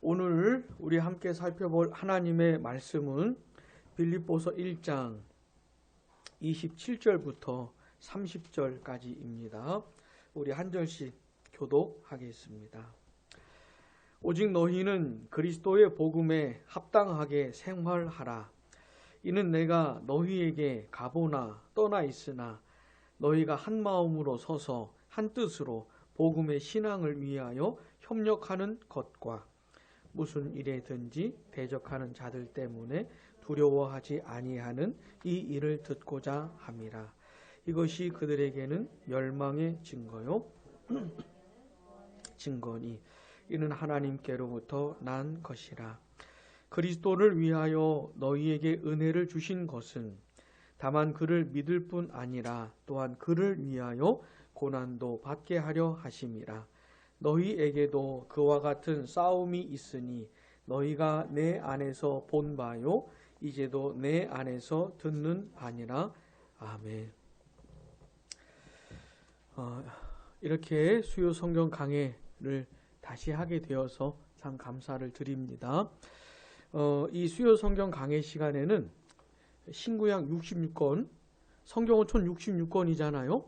오늘 우리 함께 살펴볼 하나님의 말씀은 빌립보서 1장 27절부터 30절까지입니다. 우리 한 절씩 교독하겠습니다. 오직 너희는 그리스도의 복음에 합당하게 생활하라. 이는 내가 너희에게 가보나 떠나 있으나 너희가 한 마음으로 서서 한 뜻으로 복음의 신앙을 위하여 협력하는 것과 무슨 일에든지 대적하는 자들 때문에 두려워하지 아니하는 이 일을 듣고자 함이라. 이것이 그들에게는 멸망의 증거요 증거니 이는 하나님께로부터 난 것이라. 그리스도를 위하여 너희에게 은혜를 주신 것은 다만 그를 믿을 뿐 아니라 또한 그를 위하여 고난도 받게 하려 하심이라. 너희에게도 그와 같은 싸움이 있으니 너희가 내 안에서 본 바요 이제도 내 안에서 듣는 바니라. 아멘. 이렇게 수요 성경 강해를 다시 하게 되어서 참 감사를 드립니다. 이 수요 성경 강해 시간에는 신구약 66권, 성경은 총 66권이잖아요.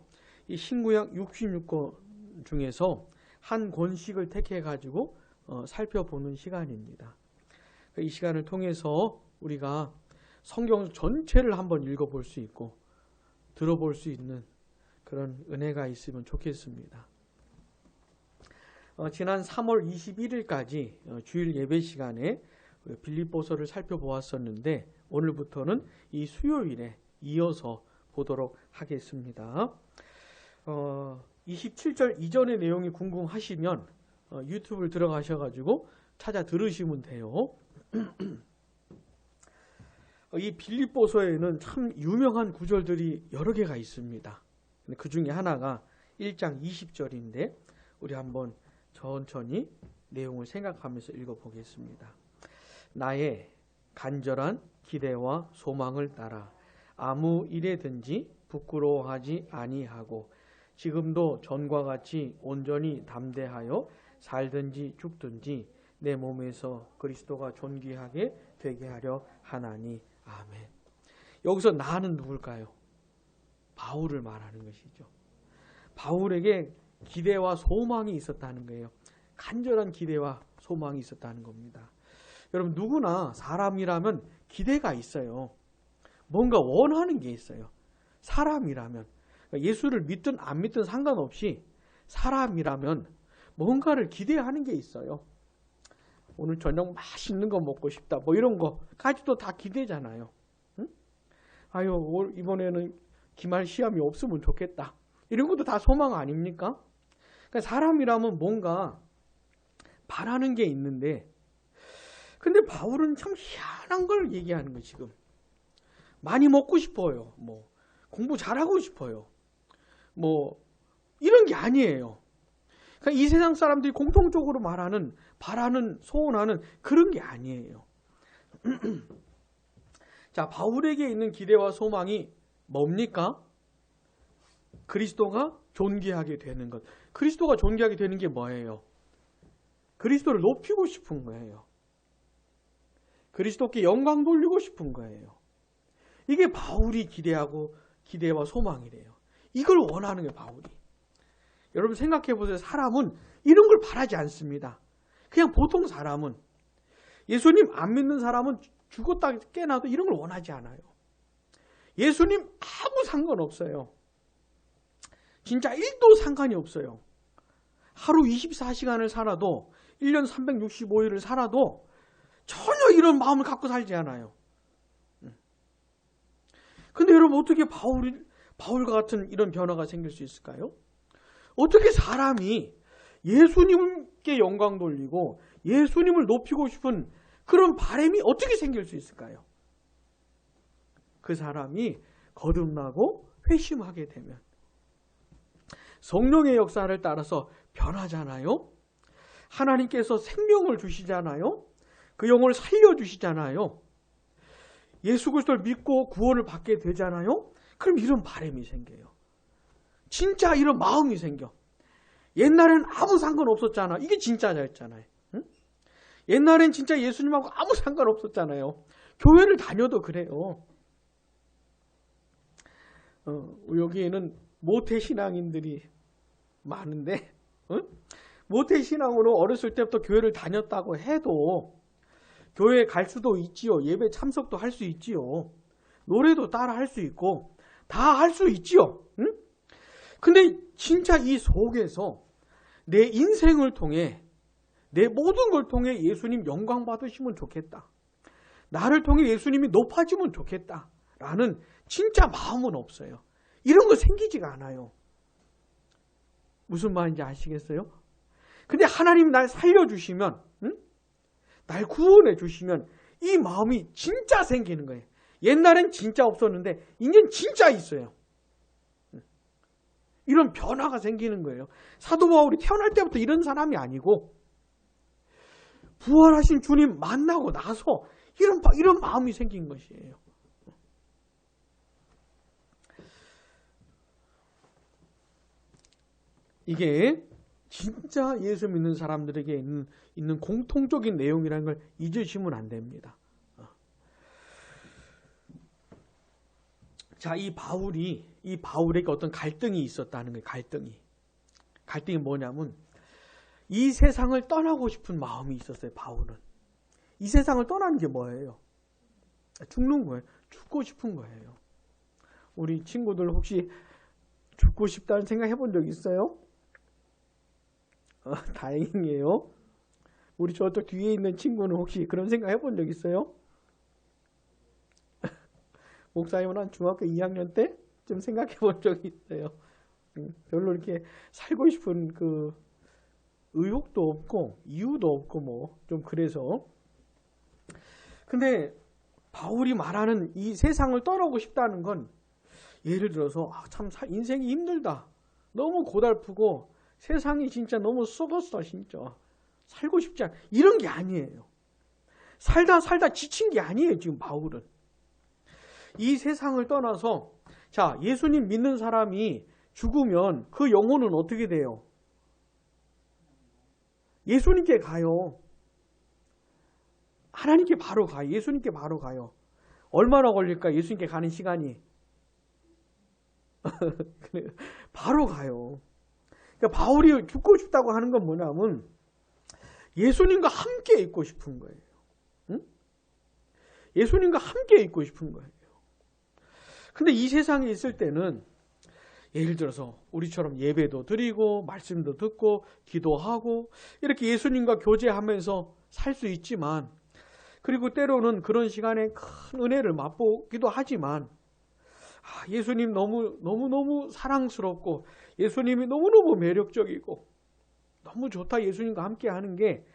이 신구약 66권 중에서 한 권씩을 택해 가지고 살펴보는 시간입니다. 이 시간을 통해서 우리가 성경 전체를 한번 읽어볼 수 있고 들어볼 수 있는 그런 은혜가 있으면 좋겠습니다. 지난 3월 21일까지 주일 예배 시간에 빌립보서를 살펴보았었는데 오늘부터는 이 수요일에 이어서 보도록 하겠습니다. 27절 이전의 내용이 궁금하시면 유튜브를 들어가셔가지고 찾아 들으시면 돼요. 이 빌립보서에는 참 유명한 구절들이 여러 개가 있습니다. 그 중에 하나가 1장 20절인데 우리 한번 천천히 내용을 생각하면서 읽어보겠습니다. 나의 간절한 기대와 소망을 따라 아무 일에든지 부끄러워하지 아니하고 지금도 전과 같이 온전히 담대하여 살든지 죽든지 내 몸에서 그리스도가 존귀하게 되게 하려 하나니. 아멘. 여기서 나는 누굴까요? 바울을 말하는 것이죠. 바울에게 기대와 소망이 있었다는 거예요. 간절한 기대와 소망이 있었다는 겁니다. 여러분 누구나 사람이라면 기대가 있어요. 뭔가 원하는 게 있어요. 사람이라면 예수를 믿든 안 믿든 상관없이 사람이라면 뭔가를 기대하는 게 있어요. 오늘 저녁 맛있는 거 먹고 싶다 뭐 이런 거까지도 다 기대잖아요. 응? 아유 이번에는 기말 시험이 없으면 좋겠다 이런 것도 다 소망 아닙니까? 그러니까 사람이라면 뭔가 바라는 게 있는데 근데 바울은 참 희한한 걸 얘기하는 거예요. 지금 많이 먹고 싶어요. 뭐 공부 잘하고 싶어요. 뭐 이런 게 아니에요. 그러니까 이 세상 사람들이 공통적으로 말하는 바라는 소원하는 그런 게 아니에요. 자, 바울에게 있는 기대와 소망이 뭡니까? 그리스도가 존귀하게 되는 것. 그리스도가 존귀하게 되는 게 뭐예요? 그리스도를 높이고 싶은 거예요. 그리스도께 영광 돌리고 싶은 거예요. 이게 바울이 기대하고 기대와 소망이래요. 이걸 원하는 게 바울이. 여러분 생각해 보세요. 사람은 이런 걸 바라지 않습니다. 그냥 보통 사람은 예수님 안 믿는 사람은 죽었다 깨나도 이런 걸 원하지 않아요. 예수님 아무 상관없어요. 진짜 1도 상관이 없어요. 하루 24시간을 살아도 1년 365일을 살아도 전혀 이런 마음을 갖고 살지 않아요. 근데 여러분 어떻게 바울과 같은 이런 변화가 생길 수 있을까요? 어떻게 사람이 예수님께 영광 돌리고 예수님을 높이고 싶은 그런 바람이 어떻게 생길 수 있을까요? 그 사람이 거듭나고 회심하게 되면 성령의 역사를 따라서 변하잖아요. 하나님께서 생명을 주시잖아요. 그 영혼을 살려주시잖아요. 예수 그리스도를 믿고 구원을 받게 되잖아요. 그럼 이런 바람이 생겨요. 진짜 이런 마음이 생겨. 옛날에는 아무 상관없었잖아. 이게 진짜였잖아요. 응? 옛날엔 진짜 예수님하고 아무 상관없었잖아요. 교회를 다녀도 그래요. 여기에는 모태신앙인들이 많은데 모태신앙으로 어렸을 때부터 교회를 다녔다고 해도 교회에 갈 수도 있지요. 예배 참석도 할 수 있지요. 노래도 따라 할 수 있고 다 할 수 있지요. 응? 근데 진짜 이 속에서 내 인생을 통해 내 모든 걸 통해 예수님 영광 받으시면 좋겠다. 나를 통해 예수님이 높아지면 좋겠다. 라는 진짜 마음은 없어요. 이런 거 생기지가 않아요. 무슨 말인지 아시겠어요? 근데 하나님 날 살려주시면, 날 구원해 주시면 이 마음이 진짜 생기는 거예요. 옛날엔 진짜 없었는데 이제는 진짜 있어요. 이런 변화가 생기는 거예요. 사도 바울이 태어날 때부터 이런 사람이 아니고 부활하신 주님 만나고 나서 이런 마음이 생긴 것이에요. 이게 진짜 예수 믿는 사람들에게 있는 공통적인 내용이라는 걸 잊으시면 안 됩니다. 자, 이 바울에게 어떤 갈등이 있었다는 거예요. 갈등이 뭐냐면 이 세상을 떠나고 싶은 마음이 있었어요. 바울은. 이 세상을 떠나는 게 뭐예요? 죽는 거예요. 죽고 싶은 거예요. 우리 친구들 혹시 죽고 싶다는 생각 해본 적 있어요? 다행이에요. 우리 저쪽 뒤에 있는 친구는 혹시 그런 생각 해본 적 있어요? 목사님은 한 중학교 2학년 때 좀 생각해 본 적이 있어요. 별로 이렇게 살고 싶은 그 의욕도 없고 이유도 없고 뭐 좀 그래서. 근데 바울이 말하는 이 세상을 떠나고 싶다는 건 예를 들어서 참 인생이 힘들다. 너무 고달프고 세상이 진짜 너무 썩었어 진짜. 살고 싶지 않아. 이런 게 아니에요. 살다 지친 게 아니에요. 지금 바울은. 이 세상을 떠나서 자 예수님 믿는 사람이 죽으면 그 영혼은 어떻게 돼요? 예수님께 가요. 하나님께 바로 가요. 예수님께 바로 가요. 얼마나 걸릴까? 예수님께 가는 시간이. 바로 가요. 그러니까 바울이 죽고 싶다고 하는 건 뭐냐면 예수님과 함께 있고 싶은 거예요. 응? 예수님과 함께 있고 싶은 거예요. 근데 이 세상에 있을 때는 예를 들어서 우리처럼 예배도 드리고 말씀도 듣고 기도하고 이렇게 예수님과 교제하면서 살 수 있지만 그리고 때로는 그런 시간에 큰 은혜를 맛보기도 하지만 예수님 너무너무 사랑스럽고 예수님이 너무너무 매력적이고 너무 좋다 예수님과 함께 하는 게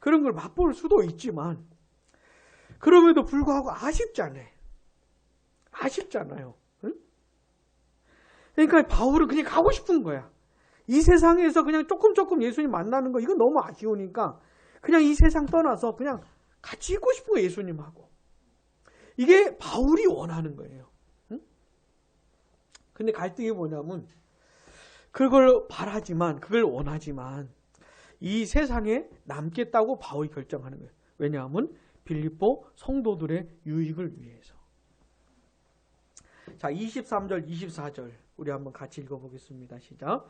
그런 걸 맛볼 수도 있지만 그럼에도 불구하고 아쉽잖아요. 응? 그러니까 바울은 그냥 가고 싶은 거야. 이 세상에서 그냥 조금 예수님 만나는 거 이거 너무 아쉬우니까 그냥 이 세상 떠나서 그냥 같이 있고 싶은 거예요. 예수님하고. 이게 바울이 원하는 거예요. 응? 근데 갈등이 뭐냐면 그걸 원하지만 이 세상에 남겠다고 바울이 결정하는 거예요. 왜냐하면 빌립보 성도들의 유익을 위해서. 자, 23절, 24절 우리 한번 같이 읽어보겠습니다. 시작.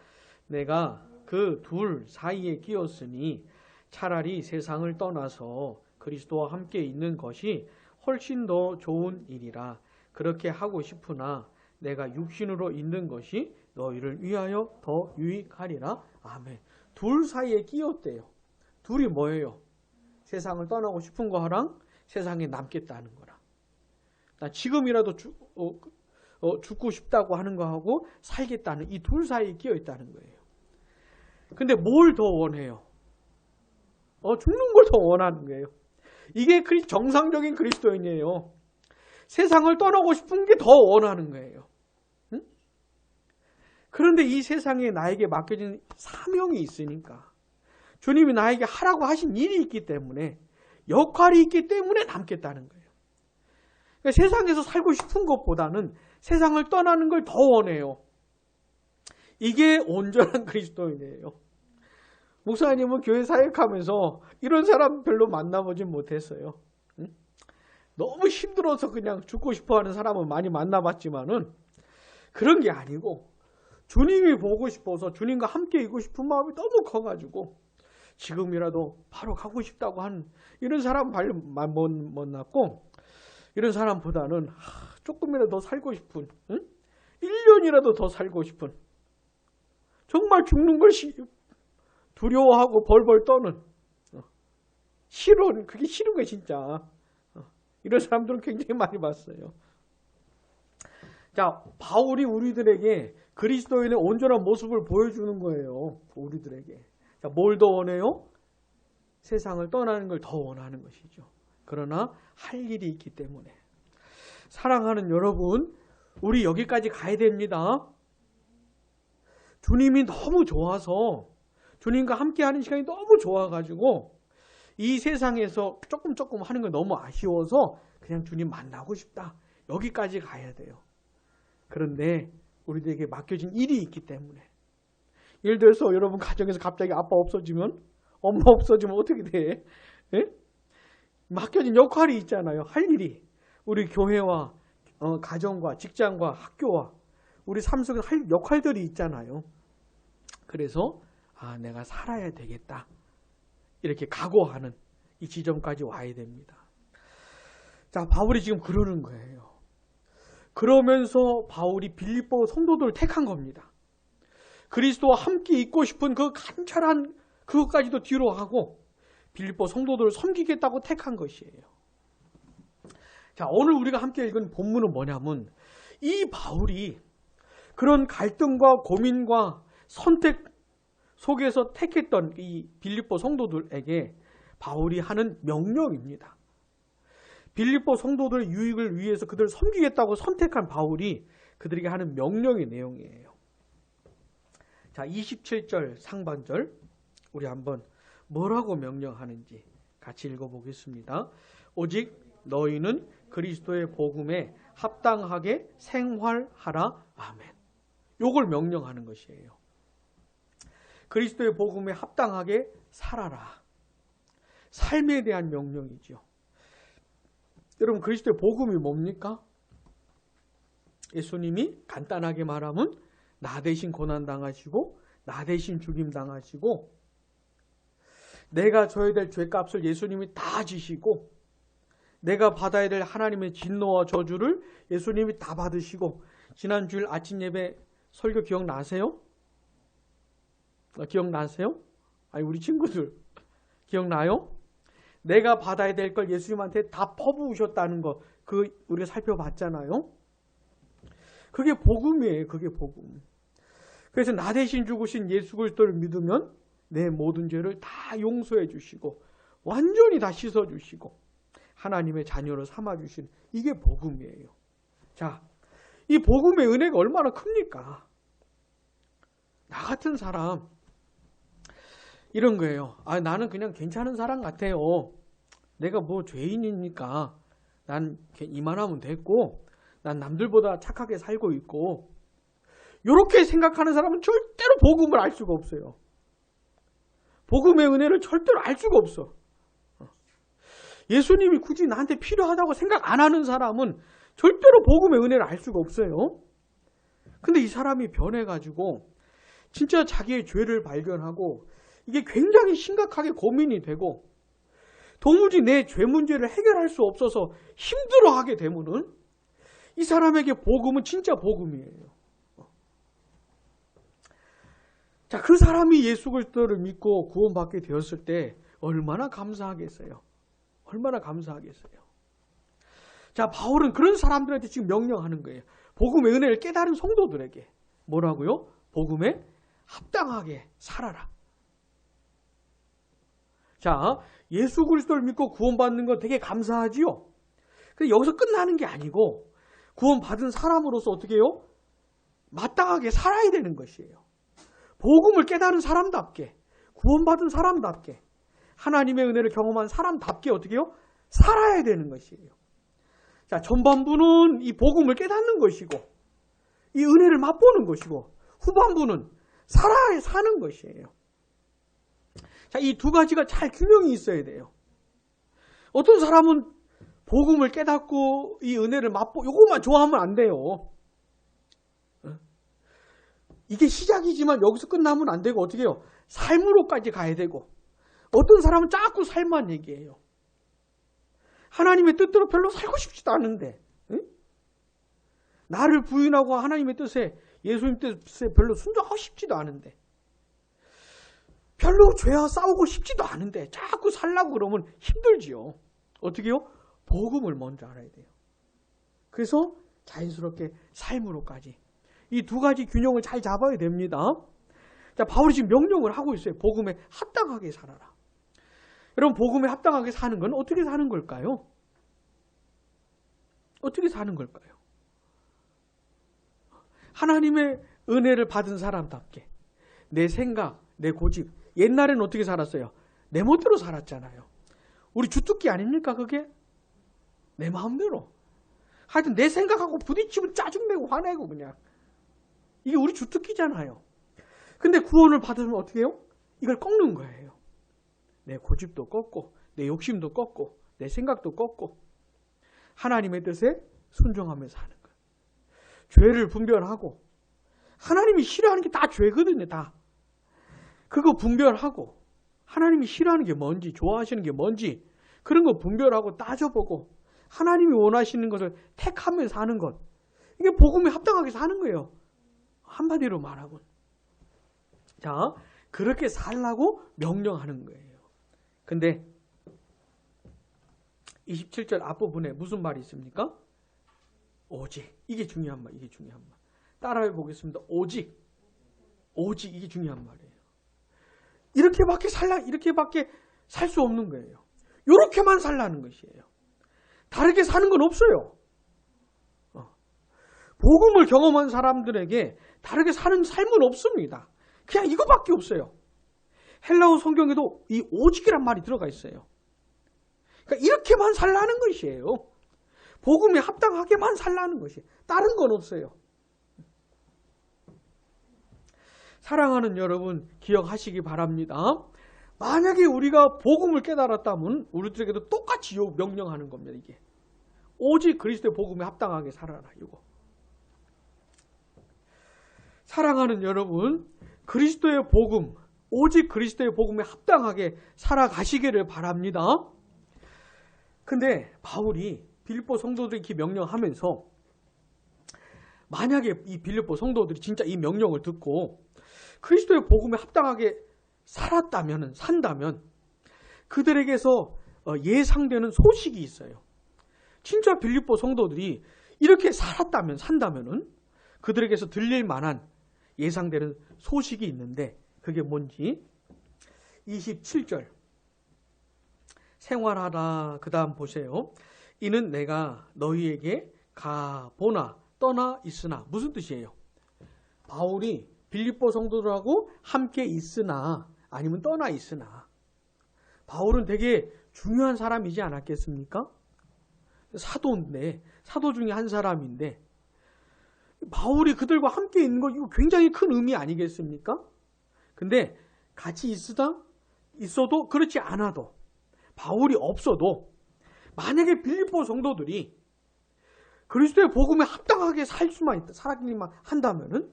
내가 그 둘 사이에 끼었으니 차라리 세상을 떠나서 그리스도와 함께 있는 것이 훨씬 더 좋은 일이라. 그렇게 하고 싶으나 내가 육신으로 있는 것이 너희를 위하여 더 유익하리라. 아멘. 둘 사이에 끼었대요. 둘이 뭐예요? 세상을 떠나고 싶은 거랑 세상에 남겠다는 거랑. 나 지금이라도 죽고 싶다고 하는 거하고 살겠다는 이 둘 사이에 끼어 있다는 거예요. 근데 뭘 더 원해요? 죽는 걸 더 원하는 거예요. 이게 정상적인 그리스도인이에요. 세상을 떠나고 싶은 게 더 원하는 거예요. 응? 그런데 이 세상에 나에게 맡겨진 사명이 있으니까 주님이 나에게 하라고 하신 일이 있기 때문에 역할이 있기 때문에 남겠다는 거예요. 그러니까 세상에서 살고 싶은 것보다는 세상을 떠나는 걸 더 원해요. 이게 온전한 그리스도인이에요. 목사님은 교회 사역하면서 이런 사람 별로 만나보진 못했어요. 응? 너무 힘들어서 그냥 죽고 싶어하는 사람은 많이 만나봤지만은 그런 게 아니고 주님이 보고 싶어서 주님과 함께 있고 싶은 마음이 너무 커가지고 지금이라도 바로 가고 싶다고 하는 이런 사람 못 만났고, 이런 사람보다는 조금이라도 더 살고 싶은, 응? 1년이라도 더 살고 싶은, 정말 죽는 걸 두려워하고 벌벌 떠는, 그게 싫은 거야 진짜. 이런 사람들은 굉장히 많이 봤어요. 자, 바울이 우리들에게 그리스도인의 온전한 모습을 보여주는 거예요. 우리들에게. 자, 뭘 더 원해요? 세상을 떠나는 걸 더 원하는 것이죠. 그러나 할 일이 있기 때문에. 사랑하는 여러분, 우리 여기까지 가야 됩니다. 주님이 너무 좋아서, 주님과 함께하는 시간이 너무 좋아가지고 이 세상에서 조금 하는 거 너무 아쉬워서 그냥 주님 만나고 싶다. 여기까지 가야 돼요. 그런데 우리들에게 맡겨진 일이 있기 때문에. 예를 들어서 여러분 가정에서 갑자기 아빠 없어지면, 엄마 없어지면 어떻게 돼? 예? 맡겨진 역할이 있잖아요. 할 일이. 우리 교회와 가정과 직장과 학교와 우리 삶 속에 할 역할들이 있잖아요. 그래서 내가 살아야 되겠다. 이렇게 각오하는 이 지점까지 와야 됩니다. 자, 바울이 지금 그러는 거예요. 그러면서 바울이 빌립보 성도들을 택한 겁니다. 그리스도와 함께 있고 싶은 그 간절한 그것까지도 뒤로 하고 빌립보 성도들을 섬기겠다고 택한 것이에요. 자, 오늘 우리가 함께 읽은 본문은 뭐냐면 이 바울이 그런 갈등과 고민과 선택 속에서 택했던 이 빌립보 성도들에게 바울이 하는 명령입니다. 빌립보 성도들의 유익을 위해서 그들을 섬기겠다고 선택한 바울이 그들에게 하는 명령의 내용이에요. 자, 27절 상반절 우리 한번 뭐라고 명령하는지 같이 읽어보겠습니다. 오직 너희는 그리스도의 복음에 합당하게 생활하라. 아멘. 요걸 명령하는 것이에요. 그리스도의 복음에 합당하게 살아라. 삶에 대한 명령이죠. 여러분, 그리스도의 복음이 뭡니까? 예수님이 간단하게 말하면 나 대신 고난당하시고 나 대신 죽임당하시고 내가 져야 될 죄값을 예수님이 다 지시고 내가 받아야 될 하나님의 진노와 저주를 예수님이 다 받으시고, 지난 주일 아침 예배 설교 기억나세요? 기억나세요? 아니, 우리 친구들 기억나요? 내가 받아야 될 걸 예수님한테 다 퍼부으셨다는 거, 그 우리가 살펴봤잖아요. 그게 복음이에요. 그게 복음. 그래서 나 대신 죽으신 예수 그리스도를 믿으면 내 모든 죄를 다 용서해 주시고 완전히 다 씻어 주시고 하나님의 자녀로 삼아 주신, 이게 복음이에요. 자, 이 복음의 은혜가 얼마나 큽니까? 나 같은 사람 이런 거예요. 나는 그냥 괜찮은 사람 같아요. 내가 뭐 죄인이니까 난 이만하면 됐고 난 남들보다 착하게 살고 있고, 이렇게 생각하는 사람은 절대로 복음을 알 수가 없어요. 복음의 은혜를 절대로 알 수가 없어. 예수님이 굳이 나한테 필요하다고 생각 안 하는 사람은 절대로 복음의 은혜를 알 수가 없어요. 근데 이 사람이 변해가지고 진짜 자기의 죄를 발견하고 이게 굉장히 심각하게 고민이 되고 도무지 내 죄 문제를 해결할 수 없어서 힘들어하게 되면은 이 사람에게 복음은 진짜 복음이에요. 자, 그 사람이 예수 그리스도를 믿고 구원받게 되었을 때 얼마나 감사하겠어요. 얼마나 감사하겠어요. 자, 바울은 그런 사람들한테 지금 명령하는 거예요. 복음의 은혜를 깨달은 성도들에게 뭐라고요? 복음에 합당하게 살아라. 자, 예수 그리스도를 믿고 구원받는 건 되게 감사하지요. 근데 여기서 끝나는 게 아니고 구원받은 사람으로서 어떻게 해요? 마땅하게 살아야 되는 것이에요. 복음을 깨달은 사람답게, 구원받은 사람답게, 하나님의 은혜를 경험한 사람답게 어떻게 해요? 살아야 되는 것이에요. 자, 전반부는 이 복음을 깨닫는 것이고 이 은혜를 맛보는 것이고 후반부는 살아야 사는 것이에요. 자, 이 두 가지가 잘 균형이 있어야 돼요. 어떤 사람은 복음을 깨닫고 이 은혜를 맛보 요것만 좋아하면 안 돼요. 이게 시작이지만 여기서 끝나면 안 되고 어떻게 해요? 삶으로까지 가야 되고 어떤 사람은 자꾸 삶만 얘기해요. 하나님의 뜻대로 별로 살고 싶지도 않은데 나를 부인하고 하나님의 뜻에 예수님 뜻에 별로 순종하고 싶지도 않은데 별로 죄와 싸우고 싶지도 않은데 자꾸 살라고 그러면 힘들지요. 어떻게 해요? 복음을 먼저 알아야 돼요. 그래서 자연스럽게 삶으로까지 이 두 가지 균형을 잘 잡아야 됩니다. 자, 바울이 지금 명령을 하고 있어요. 복음에 합당하게 살아라. 여러분, 복음에 합당하게 사는 건 어떻게 사는 걸까요? 어떻게 사는 걸까요? 하나님의 은혜를 받은 사람답게 내 생각, 내 고집. 옛날에는 어떻게 살았어요? 내 멋대로 살았잖아요. 우리 주특기 아닙니까 그게? 내 마음대로. 하여튼 내 생각하고 부딪히면 짜증내고 화내고 그냥. 이게 우리 주특기잖아요. 근데 구원을 받으면 어떻게 해요? 이걸 꺾는 거예요. 내 고집도 꺾고 내 욕심도 꺾고 내 생각도 꺾고 하나님의 뜻에 순종하며 사는 거예요. 죄를 분별하고 하나님이 싫어하는 게 다 죄거든요. 다. 그거 분별하고 하나님이 싫어하는 게 뭔지 좋아하시는 게 뭔지 그런 거 분별하고 따져보고 하나님이 원하시는 것을 택하며 사는 것. 이게 복음에 합당하게 사는 거예요. 한마디로 말하면. 자, 그렇게 살라고 명령하는 거예요. 근데 27절 앞부분에 무슨 말이 있습니까? 오직. 이게 중요한 말. 이게 중요한 말. 따라해 보겠습니다. 오직. 오직. 이게 중요한 말이에요. 이렇게밖에 이렇게밖에 살 수 없는 거예요. 이렇게만 살라는 것이에요. 다르게 사는 건 없어요. 복음을 경험한 사람들에게 다르게 사는 삶은 없습니다. 그냥 이거밖에 없어요. 헬라어 성경에도 이 오직이란 말이 들어가 있어요. 그러니까 이렇게만 살라는 것이에요. 복음에 합당하게만 살라는 것이에요. 다른 건 없어요. 사랑하는 여러분 기억하시기 바랍니다. 만약에 우리가 복음을 깨달았다면 우리들에게도 똑같이 명령하는 겁니다. 이게 오직 그리스도의 복음에 합당하게 살아라. 이거. 사랑하는 여러분 그리스도의 복음 오직 그리스도의 복음에 합당하게 살아가시기를 바랍니다. 근데 바울이 빌립보 성도들이 이렇게 명령하면서 만약에 이 빌립보 성도들이 진짜 이 명령을 듣고 그리스도의 복음에 합당하게 산다면 그들에게서 예상되는 소식이 있어요. 진짜 빌립보 성도들이 이렇게 산다면은 그들에게서 들릴 만한 예상되는 소식이 있는데 그게 뭔지 27절 생활하라. 그 다음 보세요. 이는 내가 너희에게 가보나 떠나 있으나 무슨 뜻이에요? 바울이 빌립보 성도들하고 함께 있으나 아니면 떠나 있으나 바울은 되게 중요한 사람이지 않았겠습니까? 사도인데 사도 중에 한 사람인데 바울이 그들과 함께 있는 거 이거 굉장히 큰 의미 아니겠습니까? 근데 같이 있어도 그렇지 않아도 바울이 없어도 만약에 빌립보 성도들이 그리스도의 복음에 합당하게 살기만 한다면은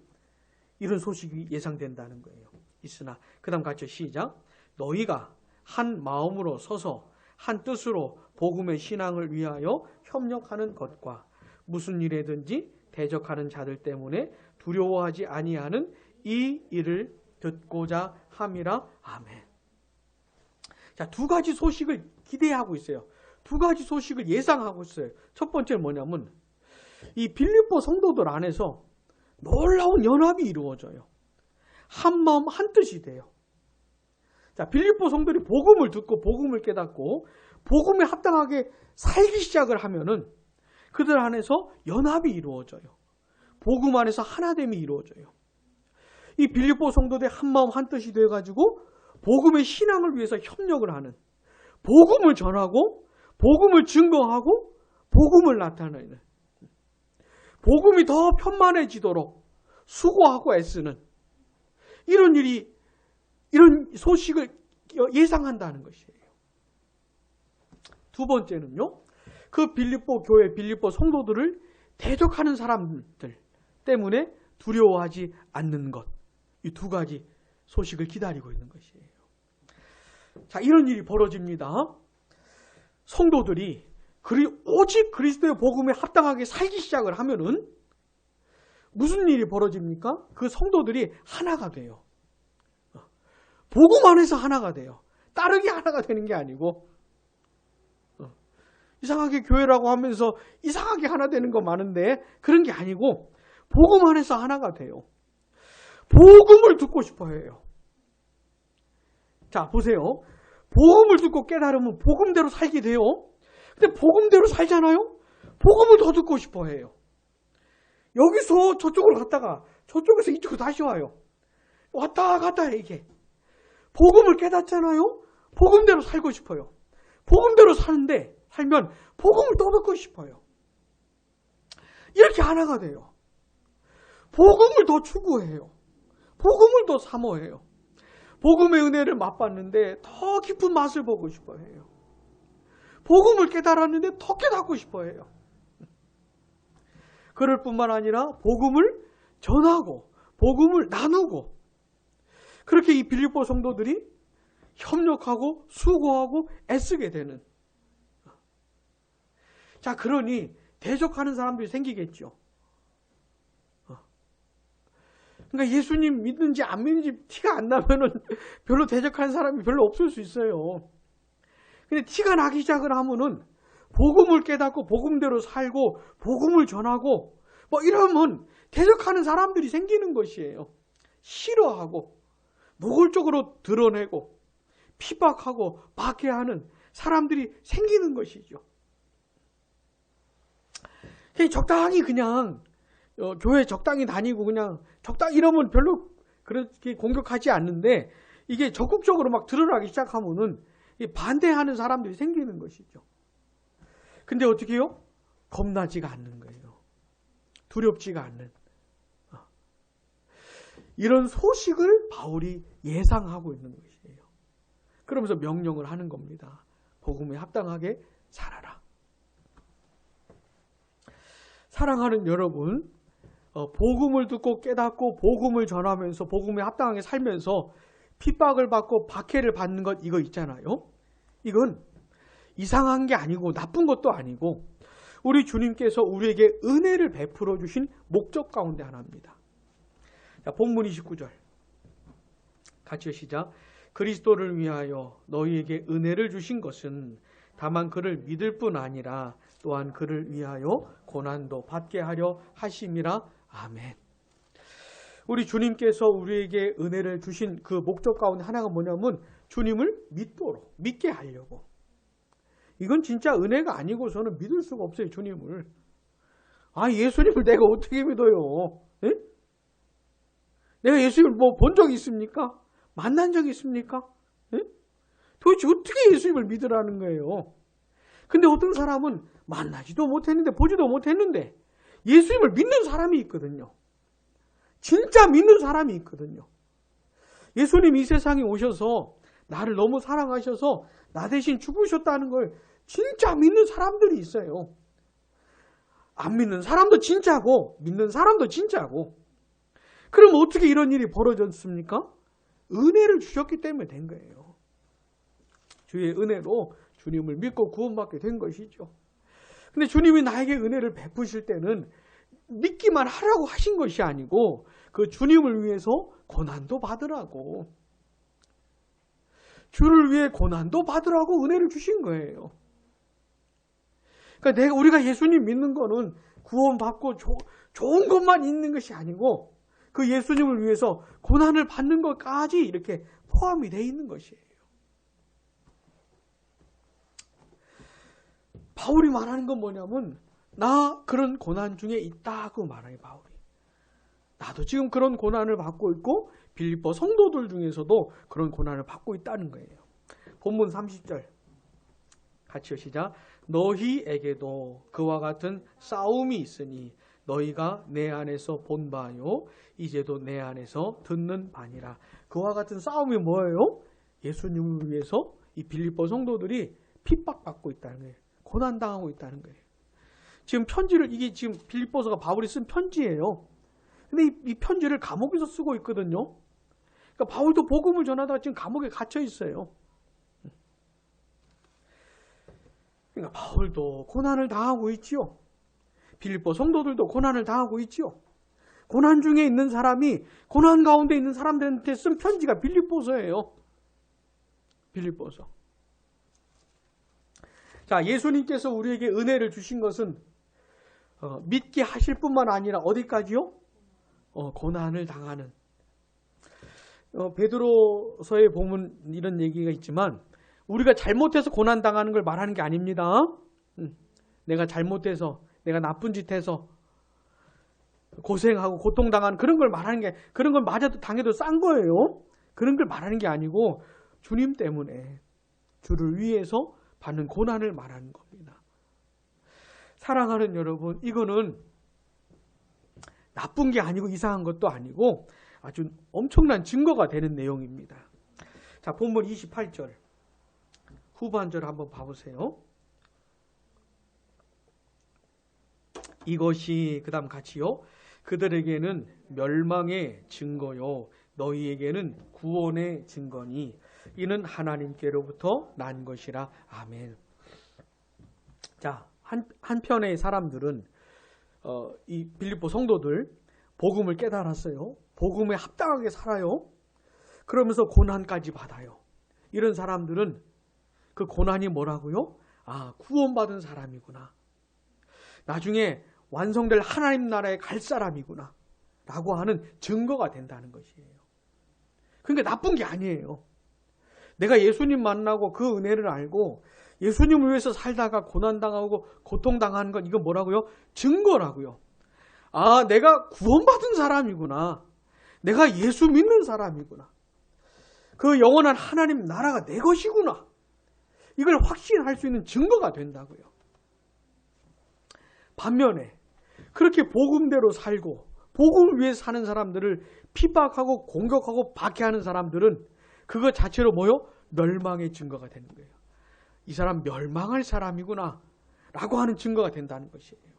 이런 소식이 예상된다는 거예요. 있으나 그 다음 같이 시작. 너희가 한 마음으로 서서 한 뜻으로 복음의 신앙을 위하여 협력하는 것과 무슨 일에든지 대적하는 자들 때문에 두려워하지 아니하는 이 일을 듣고자 함이라. 아멘. 자, 두 가지 소식을 기대하고 있어요. 두 가지 소식을 예상하고 있어요. 첫 번째는 뭐냐면 이 빌립보 성도들 안에서 놀라운 연합이 이루어져요. 한 마음 한 뜻이 돼요. 자, 빌립보 성도들이 복음을 듣고 복음을 깨닫고 복음에 합당하게 살기 시작을 하면은 그들 안에서 연합이 이루어져요. 복음 안에서 하나됨이 이루어져요. 이 빌립보 성도들의 한 마음 한 뜻이 돼가지고 복음의 신앙을 위해서 협력을 하는 복음을 전하고 복음을 증거하고 복음을 나타내는 복음이 더 편만해지도록 수고하고 애쓰는 이런 소식을 예상한다는 것이에요. 두 번째는요. 그 빌립보 교회, 빌립보 성도들을 대적하는 사람들 때문에 두려워하지 않는 것. 이 두 가지 소식을 기다리고 있는 것이에요. 자, 이런 일이 벌어집니다. 성도들이 오직 그리스도의 복음에 합당하게 살기 시작을 하면은 무슨 일이 벌어집니까? 그 성도들이 하나가 돼요. 복음 안에서 하나가 돼요. 따르기 하나가 되는 게 아니고 이상하게 교회라고 하면서 이상하게 하나 되는 거 많은데 그런 게 아니고 복음 안에서 하나가 돼요. 복음을 듣고 싶어 해요. 자, 보세요. 복음을 듣고 깨달으면 복음대로 살게 돼요. 근데 복음대로 살잖아요? 복음을 더 듣고 싶어 해요. 여기서 저쪽으로 갔다가 저쪽에서 이쪽으로 다시 와요. 왔다 갔다 해, 이게. 복음을 깨닫잖아요? 복음대로 살고 싶어요. 복음대로 살면 복음을 더 듣고 싶어요. 이렇게 하나가 돼요. 복음을 더 추구해요. 복음을 더 사모해요. 복음의 은혜를 맛봤는데 더 깊은 맛을 보고 싶어 해요. 복음을 깨달았는데 더 깨닫고 싶어 해요. 그럴 뿐만 아니라 복음을 전하고 복음을 나누고 그렇게 이 빌립보 성도들이 협력하고 수고하고 애쓰게 되는. 자, 그러니 대적하는 사람들이 생기겠죠. 그러니까 예수님 믿는지 안 믿는지 티가 안 나면은 별로 대적하는 사람이 별로 없을 수 있어요. 근데 티가 나기 시작을 하면은 복음을 깨닫고 복음대로 살고 복음을 전하고 뭐 이러면 대적하는 사람들이 생기는 것이에요. 싫어하고 노골적으로 드러내고 핍박하고 박해하는 사람들이 생기는 것이죠. 적당히 그냥 교회 적당히 다니고 그냥 적당히 이러면 별로 그렇게 공격하지 않는데 이게 적극적으로 막 드러나기 시작하면은 반대하는 사람들이 생기는 것이죠. 근데 어떻게 해요? 겁나지가 않는 거예요. 두렵지가 않는. 이런 소식을 바울이 예상하고 있는 것이에요. 그러면서 명령을 하는 겁니다. 복음에 합당하게 살아라. 사랑하는 여러분, 복음을 듣고 깨닫고 복음을 전하면서 복음에 합당하게 살면서 핍박을 받고 박해를 받는 것 이거 있잖아요. 이건 이상한 게 아니고 나쁜 것도 아니고 우리 주님께서 우리에게 은혜를 베풀어 주신 목적 가운데 하나입니다. 자, 본문 29절 같이 시작. 그리스도를 위하여 너희에게 은혜를 주신 것은 다만 그를 믿을 뿐 아니라 또한 그를 위하여 고난도 받게 하려 하심이라. 아멘. 우리 주님께서 우리에게 은혜를 주신 그 목적 가운데 하나가 뭐냐면 주님을 믿게 하려고. 이건 진짜 은혜가 아니고서는 믿을 수가 없어요, 주님을. 예수님을 내가 어떻게 믿어요? 에? 내가 예수님을 본 적이 있습니까? 만난 적이 있습니까? 에? 도대체 어떻게 예수님을 믿으라는 거예요? 근데 어떤 사람은 만나지도 못했는데 보지도 못했는데 예수님을 믿는 사람이 있거든요. 진짜 믿는 사람이 있거든요. 예수님 이 세상에 오셔서 나를 너무 사랑하셔서 나 대신 죽으셨다는 걸 진짜 믿는 사람들이 있어요. 안 믿는 사람도 진짜고 믿는 사람도 진짜고. 그럼 어떻게 이런 일이 벌어졌습니까? 은혜를 주셨기 때문에 된 거예요. 주의 은혜로 주님을 믿고 구원받게 된 것이죠. 근데 주님이 나에게 은혜를 베푸실 때는 믿기만 하라고 하신 것이 아니고 그 주님을 위해서 고난도 받으라고. 주를 위해 고난도 받으라고 은혜를 주신 거예요. 그러니까 우리가 예수님 믿는 거는 구원받고 좋은 것만 있는 것이 아니고 그 예수님을 위해서 고난을 받는 것까지 이렇게 포함이 되어 있는 것이에요. 바울이 말하는 건 뭐냐면 나 그런 고난 중에 있다고 말해요, 바울이. 나도 지금 그런 고난을 받고 있고 빌립보 성도들 중에서도 그런 고난을 받고 있다는 거예요. 본문 30절 같이 시작. 너희에게도 그와 같은 싸움이 있으니 너희가 내 안에서 본 바요 이제도 내 안에서 듣는 바니라. 그와 같은 싸움이 뭐예요? 예수님을 위해서 이 빌립보 성도들이 핍박받고 있다는 거예요. 고난당하고 있다는 거예요. 지금 편지를, 이게 지금 빌립보서가 바울이 쓴 편지예요. 근데 이 편지를 감옥에서 쓰고 있거든요. 그러니까 바울도 복음을 전하다가 지금 감옥에 갇혀 있어요. 그러니까 바울도 고난을 당하고 있지요. 빌립보 성도들도 고난을 당하고 있지요. 고난 중에 있는 사람이, 고난 가운데 있는 사람들한테 쓴 편지가 빌립보서예요. 빌립보서. 자, 예수님께서 우리에게 은혜를 주신 것은 믿게 하실 뿐만 아니라 어디까지요? 고난을 당하는. 베드로서에 보면 이런 얘기가 있지만 우리가 잘못해서 고난 당하는 걸 말하는 게 아닙니다. 내가 잘못해서, 내가 나쁜 짓 해서 고생하고 고통당하는 그런 걸 말하는 게, 그런 걸 맞아도 당해도 싼 거예요. 그런 걸 말하는 게 아니고 주님 때문에, 주를 위해서 받는 고난을 말하는 겁니다. 사랑하는 여러분, 이거는 나쁜 게 아니고 이상한 것도 아니고 아주 엄청난 증거가 되는 내용입니다. 자, 본문 28절 후반절 한번 봐보세요. 이것이, 그 다음 같이요, 그들에게는 멸망의 증거요 너희에게는 구원의 증거니 이는 하나님께로부터 난 것이라. 아멘. 자, 한편의 사람들은 이 빌립보 성도들 복음을 깨달았어요. 복음에 합당하게 살아요. 그러면서 고난까지 받아요. 이런 사람들은 그 고난이 뭐라고요? 아, 구원받은 사람이구나. 나중에 완성될 하나님 나라에 갈 사람이구나 라고 하는 증거가 된다는 것이에요. 그러니까 나쁜 게 아니에요. 내가 예수님 만나고 그 은혜를 알고 예수님을 위해서 살다가 고난당하고 고통당하는 건 이건 뭐라고요? 증거라고요. 아, 내가 구원받은 사람이구나. 내가 예수 믿는 사람이구나. 그 영원한 하나님 나라가 내 것이구나. 이걸 확신할 수 있는 증거가 된다고요. 반면에 그렇게 복음대로 살고 복음을 위해서 사는 사람들을 핍박하고 공격하고 박해하는 사람들은 그거 자체로 뭐요? 멸망의 증거가 되는 거예요. 이 사람 멸망할 사람이구나 라고 하는 증거가 된다는 것이에요.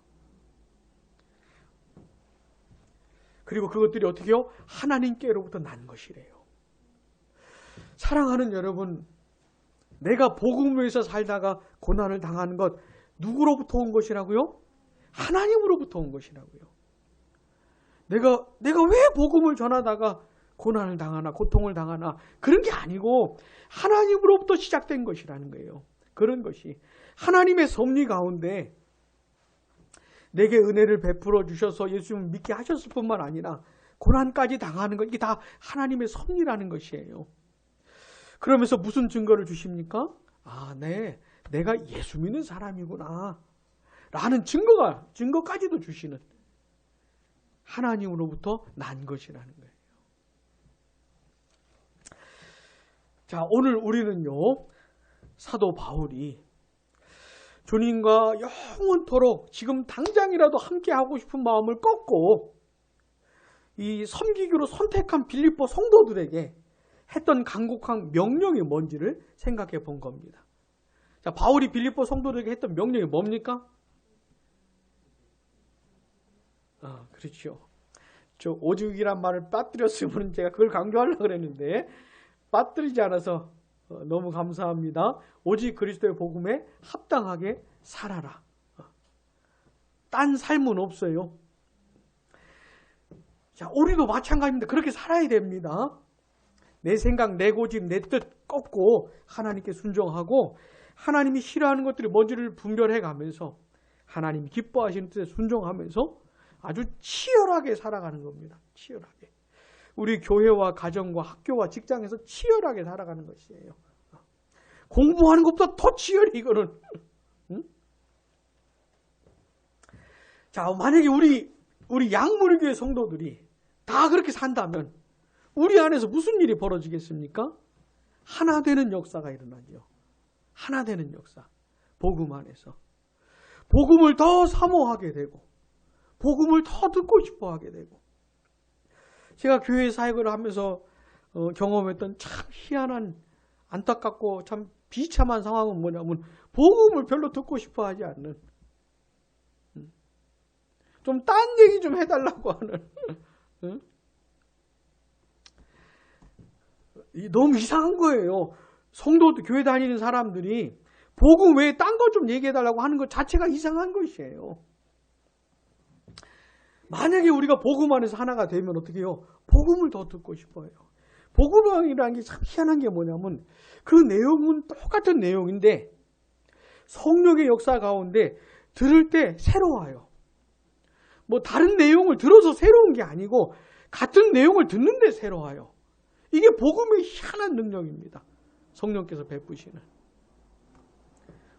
그리고 그것들이 어떻게 해요? 하나님께로부터 난 것이래요. 사랑하는 여러분, 내가 복음을 위해서 살다가 고난을 당하는 것 누구로부터 온 것이라고요? 하나님으로부터 온 것이라고요. 내가 왜 복음을 전하다가 고난을 당하나 고통을 당하나 그런 게 아니고 하나님으로부터 시작된 것이라는 거예요. 그런 것이 하나님의 섭리 가운데 내게 은혜를 베풀어 주셔서 예수님을 믿게 하셨을 뿐만 아니라 고난까지 당하는 것, 이게 다 하나님의 섭리라는 것이에요. 그러면서 무슨 증거를 주십니까? 아, 네, 내가 예수 믿는 사람이구나 라는 증거까지도 주시는 하나님으로부터 난 것이라는 거예요. 자, 오늘 우리는요, 사도 바울이 주님과 영원토록 지금 당장이라도 함께 하고 싶은 마음을 꺾고 이 섬기기로 선택한 빌립보 성도들에게 했던 간곡한 명령이 뭔지를 생각해 본 겁니다. 자, 바울이 빌립보 성도들에게 했던 명령이 뭡니까? 그렇죠. 저 오죽이란 말을 빠뜨렸으면 제가 그걸 강조하려고 그랬는데 빠뜨리지 않아서 너무 감사합니다. 오직 그리스도의 복음에 합당하게 살아라. 딴 삶은 없어요. 자, 우리도 마찬가지입니다. 그렇게 살아야 됩니다. 내 생각, 내 고집, 내 뜻 꺾고 하나님께 순종하고 하나님이 싫어하는 것들이 뭔지를 분별해 가면서 하나님이 기뻐하시는 뜻에 순종하면서 아주 치열하게 살아가는 겁니다. 치열하게. 우리 교회와 가정과 학교와 직장에서 치열하게 살아가는 것이에요. 공부하는 것보다 더 치열해, 이거는. 응? 자, 만약에 우리 양무리교회 성도들이 다 그렇게 산다면 우리 안에서 무슨 일이 벌어지겠습니까? 하나 되는 역사가 일어나죠. 하나 되는 역사. 복음 안에서. 복음을 더 사모하게 되고 복음을 더 듣고 싶어 하게 되고 제가 교회 사역을 하면서 경험했던 참 희한한 안타깝고 참 비참한 상황은 뭐냐면 복음을 별로 듣고 싶어 하지 않는, 좀 딴 얘기 좀 해달라고 하는, 너무 이상한 거예요. 성도도 교회 다니는 사람들이 복음 외에 딴 거 좀 얘기해달라고 하는 것 자체가 이상한 것이에요. 만약에 우리가 복음 안에서 하나가 되면 어떻게 해요? 복음을 더 듣고 싶어요. 복음이라는 게 참 희한한 게 뭐냐면 그 내용은 똑같은 내용인데 성령의 역사 가운데 들을 때 새로워요. 뭐 다른 내용을 들어서 새로운 게 아니고 같은 내용을 듣는데 새로워요. 이게 복음의 희한한 능력입니다. 성령께서 베푸시는.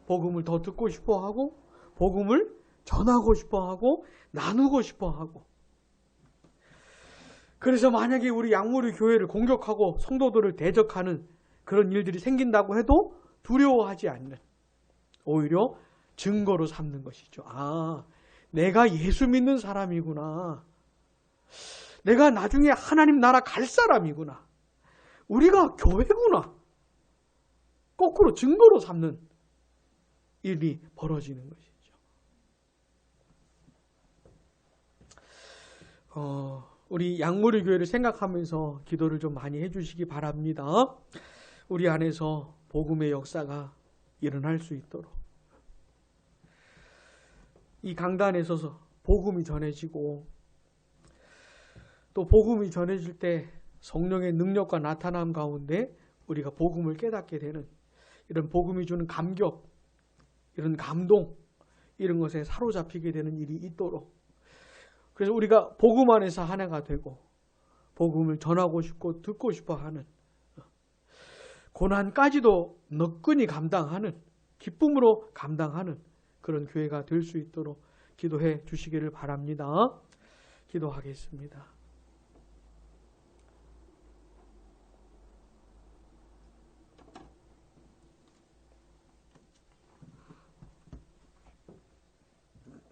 복음을 더 듣고 싶어하고 복음을 전하고 싶어하고 나누고 싶어하고. 그래서 만약에 우리 양무리 교회를 공격하고 성도들을 대적하는 그런 일들이 생긴다고 해도 두려워하지 않는, 오히려 증거로 삼는 것이죠. 아, 내가 예수 믿는 사람이구나. 내가 나중에 하나님 나라 갈 사람이구나. 우리가 교회구나. 거꾸로 증거로 삼는 일이 벌어지는 것이죠. 우리 양무리 교회를 생각하면서 기도를 좀 많이 해주시기 바랍니다. 우리 안에서 복음의 역사가 일어날 수 있도록. 이 강단에 서서 복음이 전해지고 또 복음이 전해질 때 성령의 능력과 나타남 가운데 우리가 복음을 깨닫게 되는 이런 복음이 주는 감격, 이런 감동, 이런 것에 사로잡히게 되는 일이 있도록. 그래서 우리가 복음 안에서 하나가 되고 복음을 전하고 싶고 듣고 싶어 하는, 고난까지도 너끈히 감당하는, 기쁨으로 감당하는 그런 교회가 될 수 있도록 기도해 주시기를 바랍니다. 기도하겠습니다.